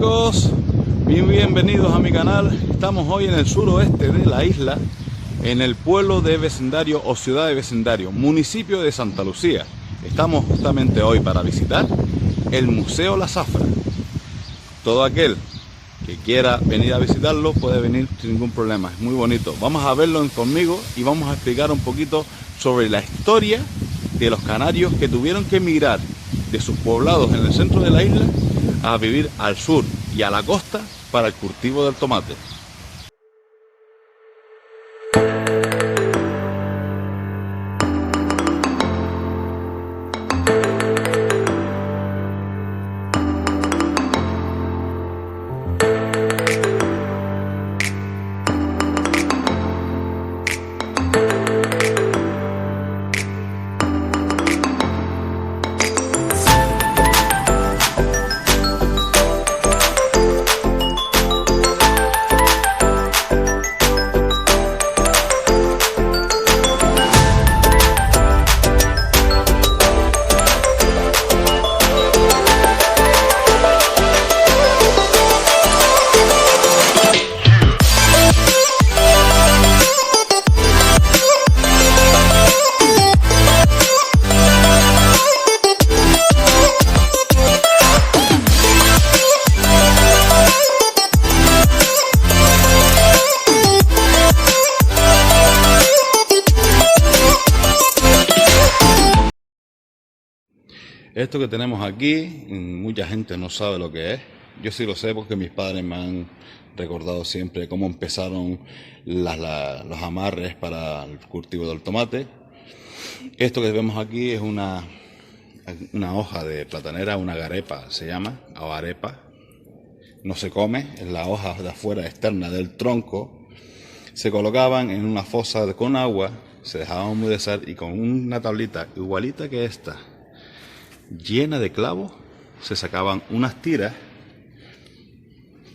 chicos, bienvenidos a mi canal. Estamos hoy en el suroeste de la isla, en el pueblo de vecindario o ciudad de vecindario, municipio de Santa Lucía. Estamos justamente hoy para visitar el Museo La Zafra. Todo aquel que quiera venir a visitarlo puede venir sin ningún problema, es muy bonito. Vamos a verlo conmigo y vamos a explicar un poquito sobre la historia de los canarios que tuvieron que emigrar de sus poblados en el centro de la isla a vivir al sur y a la costa para el cultivo del tomate. Esto que tenemos aquí, mucha gente no sabe lo que es. Yo sí lo sé porque mis padres me han recordado siempre cómo empezaron los amarres para el cultivo del tomate. Esto que vemos aquí es una hoja de platanera, una garepa se llama, o arepa. No se come, es la hoja de afuera externa del tronco. Se colocaban en una fosa con agua, se dejaban humedecer y con una tablita igualita que esta, llena de clavos, se sacaban unas tiras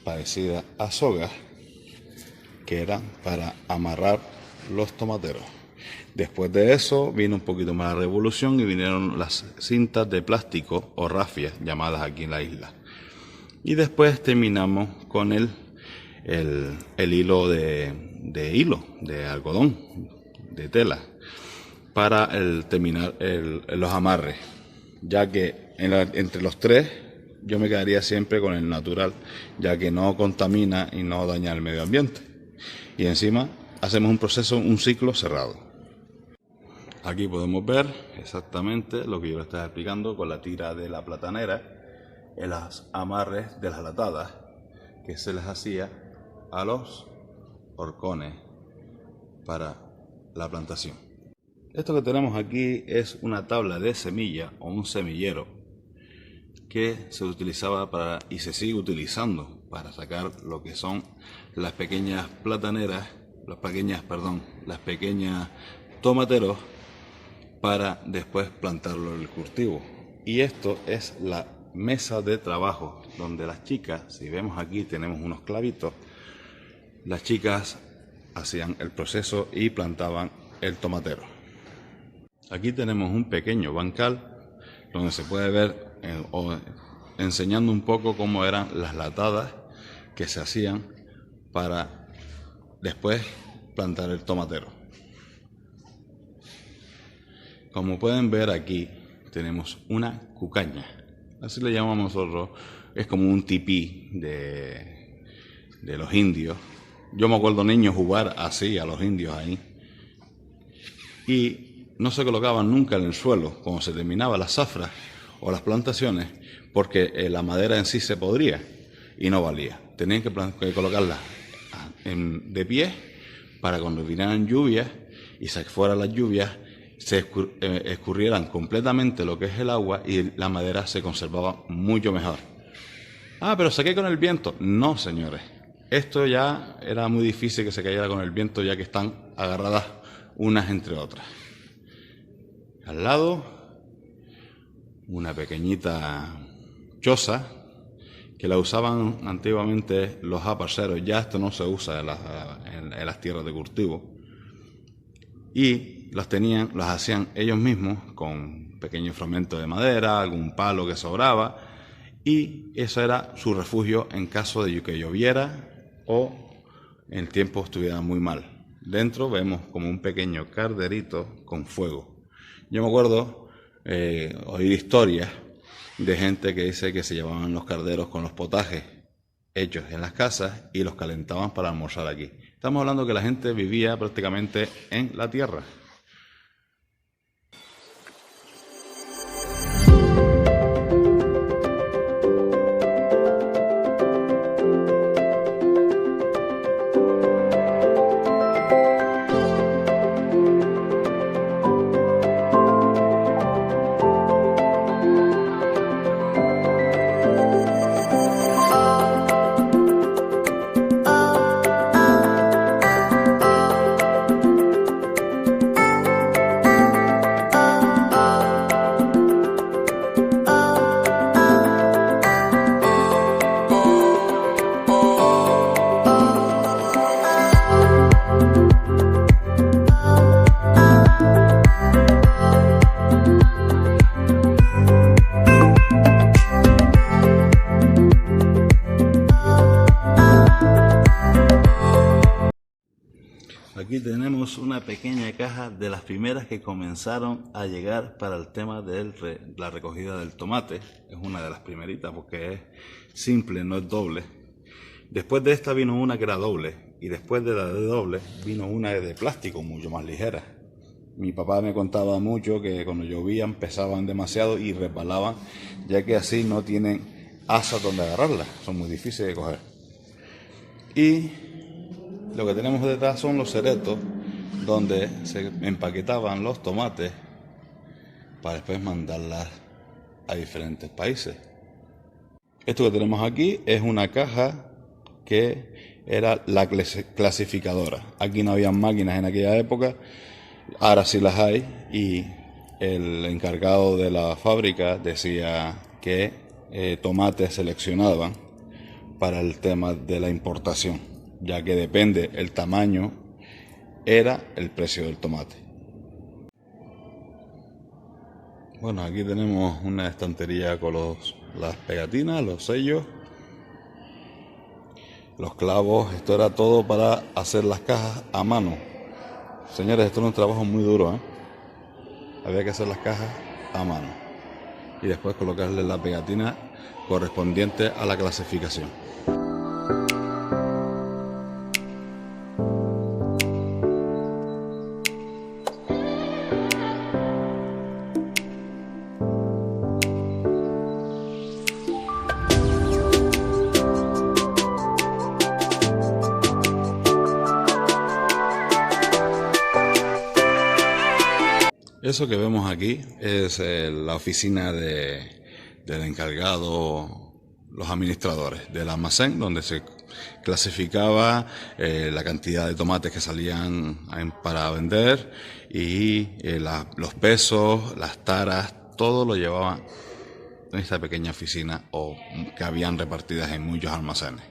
parecidas a sogas que eran para amarrar los tomateros. Después de eso vino un poquito más la revolución y vinieron las cintas de plástico o rafias llamadas aquí en la isla. Y después terminamos con el hilo de algodón, de tela, para terminar los amarres. Ya que entre los tres yo me quedaría siempre con el natural, ya que no contamina y no daña el medio ambiente. Y encima hacemos un proceso, un ciclo cerrado. Aquí podemos ver exactamente lo que yo le estaba explicando con la tira de la platanera en las amarres de las latadas que se les hacía a los horcones para la plantación. Esto que tenemos aquí es una tabla de semilla o un semillero que se utilizaba y se sigue utilizando para sacar lo que son las pequeñas plataneras, las pequeñas tomateros para después plantarlo en el cultivo. Y esto es la mesa de trabajo donde las chicas, si vemos aquí tenemos unos clavitos, las chicas hacían el proceso y plantaban el tomatero. Aquí tenemos un pequeño bancal donde se puede ver enseñando un poco cómo eran las latadas que se hacían para después plantar el tomatero. Como pueden ver aquí tenemos una cucaña, así le llamamos nosotros, es como un tipí de los indios. Yo me acuerdo niño jugar así a los indios ahí. Y no se colocaban nunca en el suelo cuando se terminaba las zafras o las plantaciones, porque la madera en sí se podría y no valía. Tenían que colocarla de pie para cuando vinieran lluvias y se fueran las lluvias, se escurrieran completamente lo que es el agua y la madera se conservaba mucho mejor. Ah, pero se cae con el viento. No, señores. Esto ya era muy difícil que se cayera con el viento, ya que están agarradas unas entre otras. Al lado, una pequeñita choza que la usaban antiguamente los aparceros. Ya esto no se usa en las tierras de cultivo. Y los hacían ellos mismos con pequeños fragmentos de madera, algún palo que sobraba, y eso era su refugio en caso de que lloviera o el tiempo estuviera muy mal. Dentro vemos como un pequeño calderito con fuego. Yo me acuerdo oír historias de gente que dice que se llevaban los calderos con los potajes hechos en las casas y los calentaban para almorzar aquí. Estamos hablando que la gente vivía prácticamente en la tierra. Aquí tenemos una pequeña caja de las primeras que comenzaron a llegar para el tema de la recogida del tomate. Es una de las primeritas porque es simple, no es doble. Después de esta vino una que era doble y después de la de doble vino una de plástico mucho más ligera. Mi papá me contaba mucho que cuando llovían pesaban demasiado y resbalaban, ya que así no tienen asas donde agarrarlas, son muy difíciles de coger. Y lo que tenemos detrás son los ceretos donde se empaquetaban los tomates para después mandarlas a diferentes países. Esto que tenemos aquí es una caja que era la clasificadora. Aquí no había máquinas en aquella época, ahora sí las hay, y el encargado de la fábrica decía que tomates seleccionaban para el tema de la importación, ya que depende el tamaño, era el precio del tomate. Bueno, aquí tenemos una estantería con las pegatinas, los sellos, los clavos. Esto era todo para hacer las cajas a mano. Señores, esto es un trabajo muy duro, ¿eh? Había que hacer las cajas a mano y después colocarle la pegatina correspondiente a la clasificación. Eso que vemos aquí es la oficina del encargado, los administradores del almacén, donde se clasificaba la cantidad de tomates que salían para vender y los pesos, las taras, todo lo llevaban en esta pequeña oficina o que habían repartidas en muchos almacenes.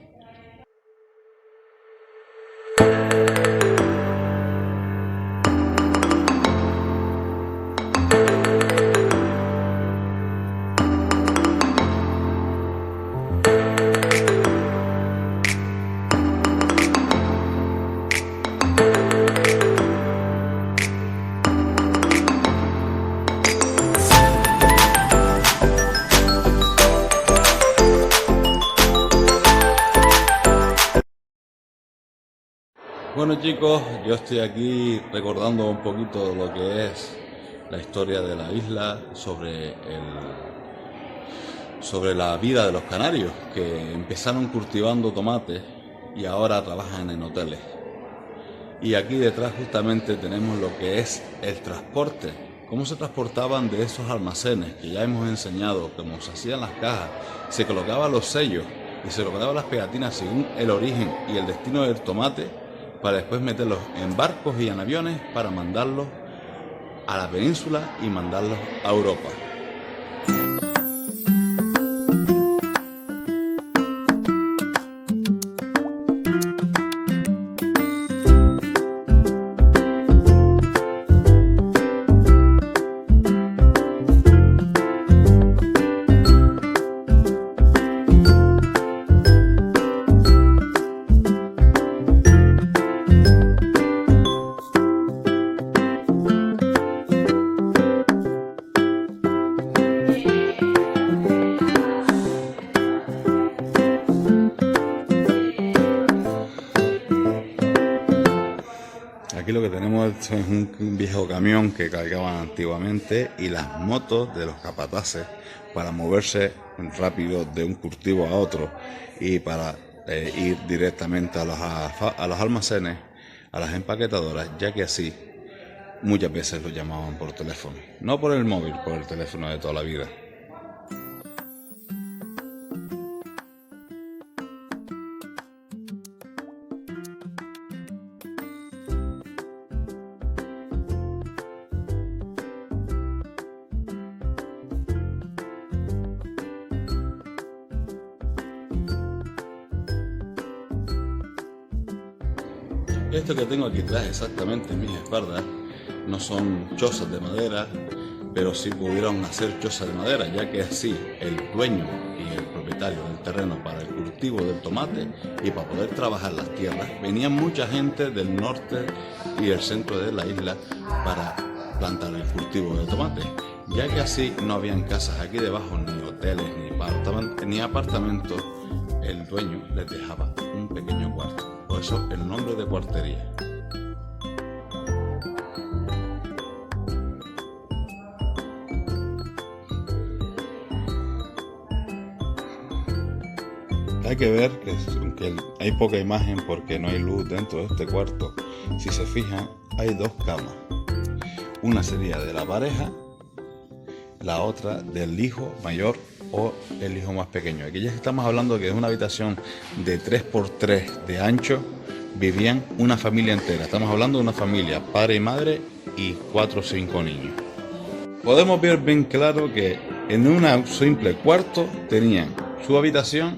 Bueno chicos, yo estoy aquí recordando un poquito lo que es la historia de la isla, sobre la vida de los canarios, que empezaron cultivando tomates y ahora trabajan en hoteles. Y aquí detrás justamente tenemos lo que es el transporte, cómo se transportaban de esos almacenes, que ya hemos enseñado, cómo se hacían las cajas, se colocaban los sellos y se colocaban las pegatinas según el origen y el destino del tomate, para después meterlos en barcos y en aviones para mandarlos a la península y mandarlos a Europa. Aquí lo que tenemos es un viejo camión que cargaban antiguamente y las motos de los capataces para moverse rápido de un cultivo a otro y para ir directamente a los almacenes, a las empaquetadoras, ya que así muchas veces lo llamaban por teléfono, no por el móvil, por el teléfono de toda la vida. Esto que tengo aquí atrás exactamente en mis espaldas no son chozas de madera, pero sí pudieron hacer chozas de madera, ya que así el dueño y el propietario del terreno para el cultivo del tomate y para poder trabajar las tierras, venían mucha gente del norte y el centro de la isla para plantar el cultivo de tomate, ya que así no habían casas aquí debajo, ni hoteles, ni apartamentos. El dueño les dejaba un pequeño cuarto, por eso el nombre de cuartería. Hay que ver que aunque hay poca imagen porque no hay luz dentro de este cuarto, si se fijan hay dos camas. Una sería de la pareja, la otra del hijo mayor o el hijo más pequeño. Aquí ya estamos hablando de que es una habitación de 3x3 de ancho, vivían una familia entera. Estamos hablando de una familia, padre y madre y 4 o 5 niños. Podemos ver bien claro que en un simple cuarto tenían su habitación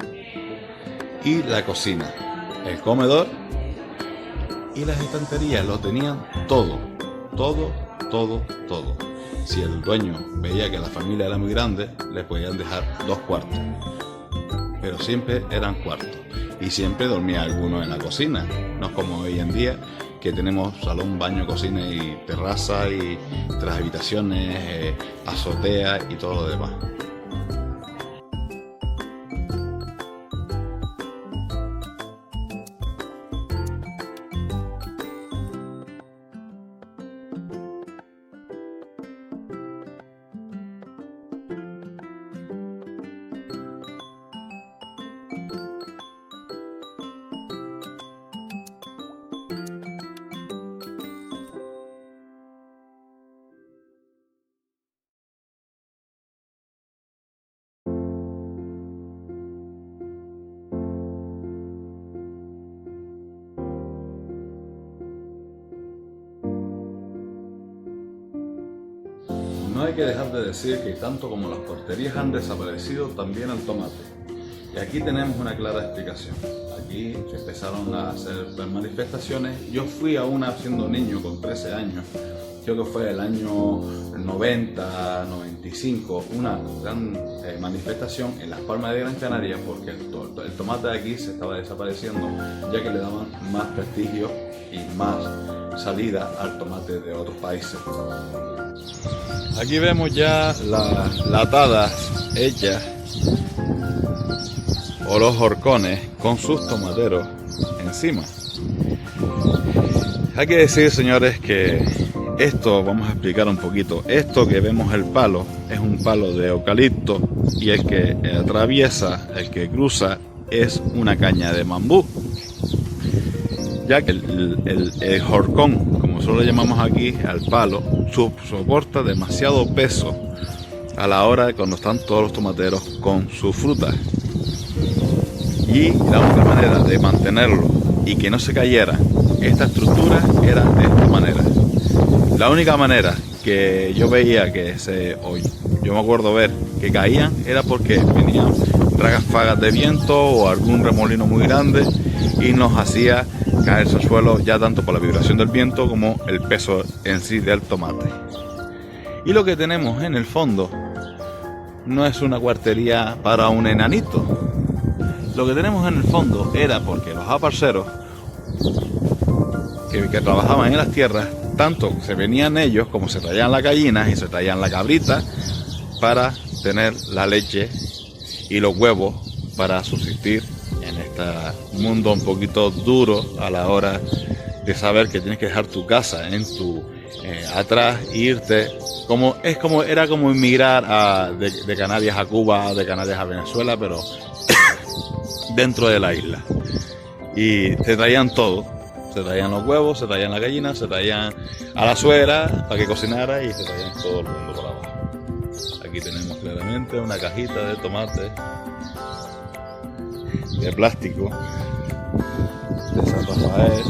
y la cocina, el comedor y las estanterías. Lo tenían todo. Si el dueño veía que la familia era muy grande, le podían dejar 2 cuartos, pero siempre eran cuartos y siempre dormía alguno en la cocina, no es como hoy en día que tenemos salón, baño, cocina y terraza y 3 habitaciones, azotea y todo lo demás. No hay que dejar de decir que tanto como las cuarterías han desaparecido, también el tomate. Y aquí tenemos una clara explicación. Aquí se empezaron a hacer manifestaciones. Yo fui a una siendo niño con 13 años, creo que fue el año 90, 95, una gran manifestación en las Palmas de Gran Canaria porque el tomate de aquí se estaba desapareciendo, ya que le daban más prestigio y más salida al tomate de otros países. Aquí vemos ya las latadas hechas o los horcones con sus tomateros encima. Hay que decir, señores, que esto, vamos a explicar un poquito, esto que vemos el palo es un palo de eucalipto y el que atraviesa, el que cruza es una caña de bambú, ya que el horcón, como nosotros le llamamos aquí al palo, soporta demasiado peso a la hora de cuando están todos los tomateros con sus frutas. Y la única manera de mantenerlo y que no se cayera esta estructura era de esta manera. La única manera que yo veía yo me acuerdo ver que caían era porque venían ráfagas de viento o algún remolino muy grande y nos hacía caerse al suelo, ya tanto por la vibración del viento como el peso en sí del tomate. Y lo que tenemos en el fondo no es una cuartería para un enanito. Lo que tenemos en el fondo era porque los aparceros que trabajaban en las tierras, tanto se venían ellos como se traían las gallinas y se traían la cabrita para tener la leche y los huevos para subsistir en este mundo un poquito duro a la hora de saber que tienes que dejar tu casa en tu atrás e irte. Era como emigrar de Canarias a Cuba, de Canarias a Venezuela, pero dentro de la isla. Y te traían todo. Se traían los huevos, se traían las gallinas, se traían a la suegra para que cocinara y se traían todo el mundo por abajo. Aquí tenemos claramente una cajita de tomate de plástico de San Rafael.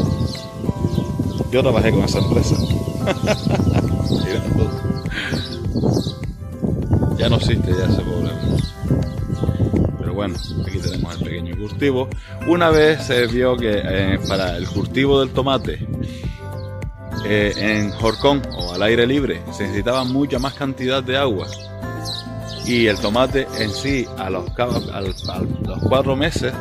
Yo trabajé con esa empresa. Ya no existe ya ese problema. Pero bueno, aquí tenemos el pequeño cultivo. Una vez se vio que para el cultivo del tomate en horcón o al aire libre se necesitaba mucha más cantidad de agua, y el tomate en sí a los 4 meses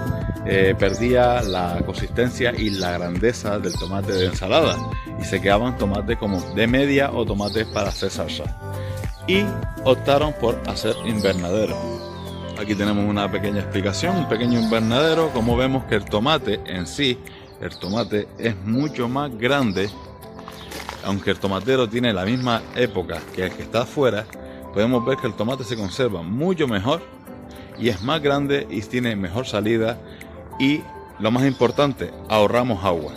perdía la consistencia y la grandeza del tomate de ensalada y se quedaban tomates como de media o tomates para hacer salsa, y optaron por hacer invernadero. Aquí tenemos una pequeña explicación, un pequeño invernadero. Como vemos que el tomate en sí, el tomate es mucho más grande, aunque el tomatero tiene la misma época que el que está afuera, podemos ver que el tomate se conserva mucho mejor y es más grande y tiene mejor salida, y lo más importante, ahorramos agua,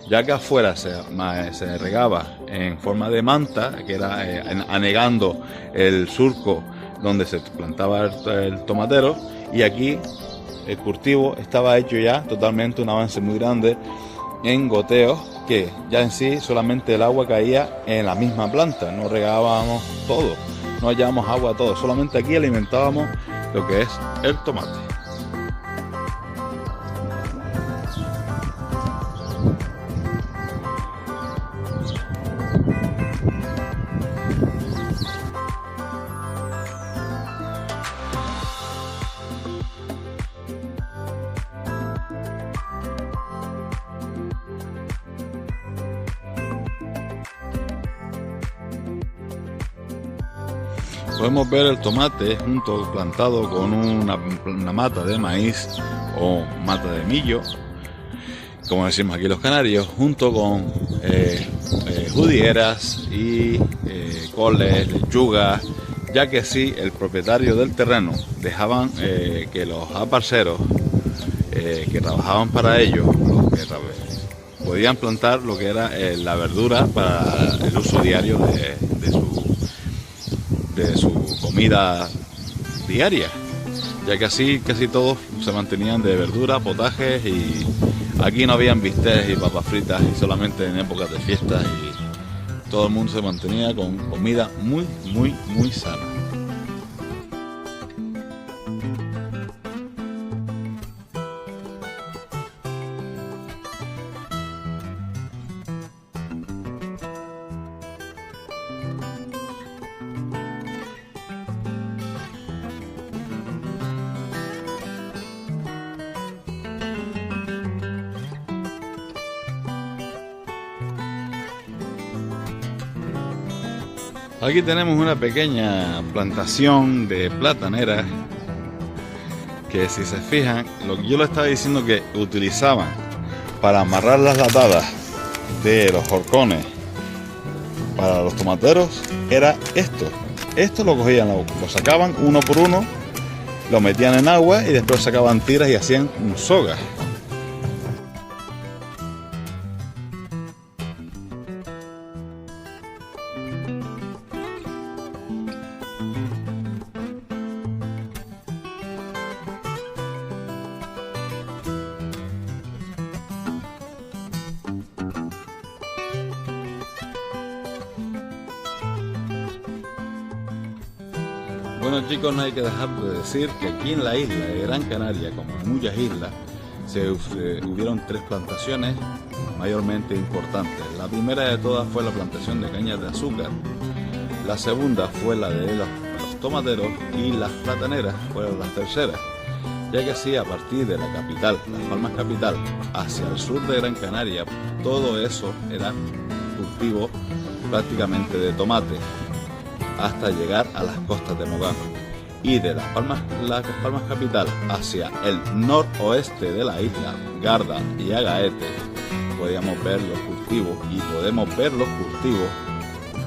ya que afuera se regaba en forma de manta, que era anegando el surco donde se plantaba el tomatero, y aquí el cultivo estaba hecho ya totalmente, un avance muy grande en goteos, que ya en sí solamente el agua caía en la misma planta, no regábamos todo, no hallábamos agua a todo, solamente aquí alimentábamos lo que es el tomate. Podemos ver el tomate plantado con una mata de maíz o mata de millo, como decimos aquí los canarios, junto con judieras y coles, lechugas, ya que sí, el propietario del terreno dejaban que los aparceros que trabajaban para ellos, podían plantar lo que era la verdura para el uso diario de su comida diaria, ya que así casi todos se mantenían de verdura, potajes, y aquí no habían bistecs y papas fritas, y solamente en épocas de fiestas, y todo el mundo se mantenía con comida muy sana. Aquí tenemos una pequeña plantación de plataneras que, si se fijan, lo que yo les estaba diciendo que utilizaban para amarrar las latadas de los horcones para los tomateros era esto. Esto lo cogían, lo sacaban uno por uno, lo metían en agua y después sacaban tiras y hacían sogas. Bueno, chicos, no hay que dejar de decir que aquí en la isla de Gran Canaria, como en muchas islas, hubieron 3 plantaciones mayormente importantes. La primera de todas fue la plantación de cañas de azúcar, la segunda fue la de los tomateros, y las plataneras fueron las terceras, ya que así, a partir de la capital, Las Palmas capital, hacia el sur de Gran Canaria, todo eso era cultivo prácticamente de tomate, hasta llegar a las costas de Mogán, y de Las Palmas capital hacia el noroeste de la isla, Garda y Agaete, podíamos ver los cultivos y podemos ver los cultivos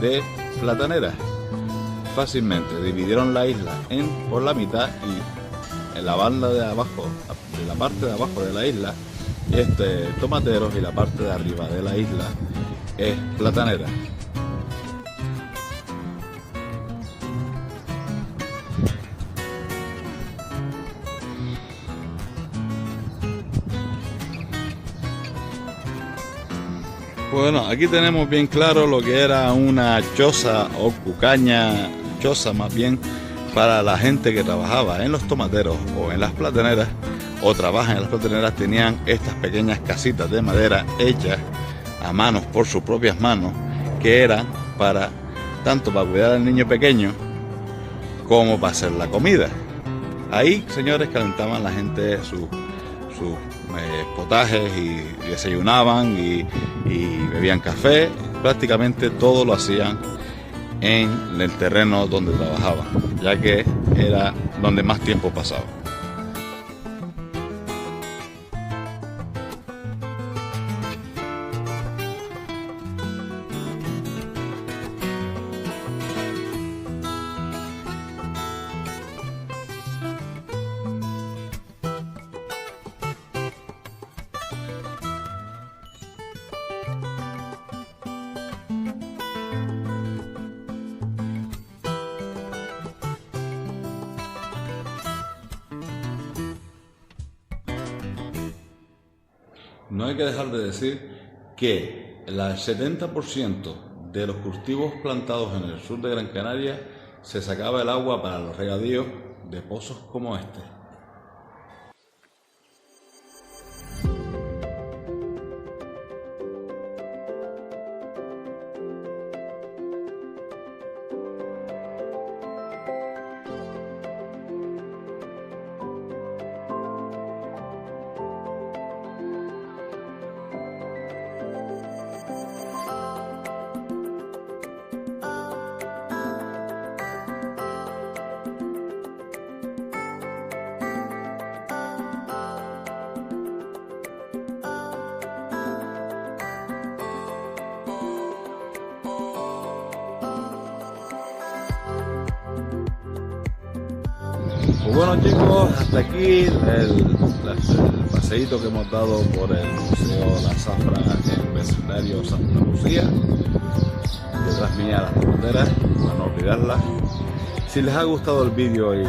de plataneras fácilmente. Dividieron la isla por la mitad y en la banda de abajo, de la parte de abajo de la isla, tomateros, y la parte de arriba de la isla es platanera. Bueno, aquí tenemos bien claro lo que era una choza o cucaña, choza más bien, para la gente que trabajaba en los tomateros o en las plataneras, o trabajan en las plataneras. Tenían estas pequeñas casitas de madera hechas a manos por sus propias manos, que eran tanto para cuidar al niño pequeño como para hacer la comida. Ahí, señores, calentaban la gente sus potajes y desayunaban y bebían café. Prácticamente todo lo hacían en el terreno donde trabajaban, ya que era donde más tiempo pasaba. No hay que dejar de decir que el 70% de los cultivos plantados en el sur de Gran Canaria se sacaba el agua para los regadíos de pozos como este. Pues bueno, chicos, hasta aquí el paseíto que hemos dado por el Museo La Zafra en vecindario Santa Lucía. Detrás mía las tomateras, para no olvidarlas. Si les ha gustado el vídeo y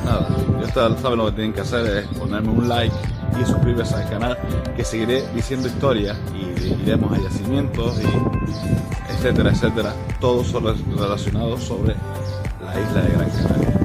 nada, ya saben lo que tienen que hacer, es ponerme un like y suscribirse al canal, que seguiré diciendo historias y iremos a yacimientos y etcétera, etcétera, todo relacionado sobre la isla de Gran Canaria.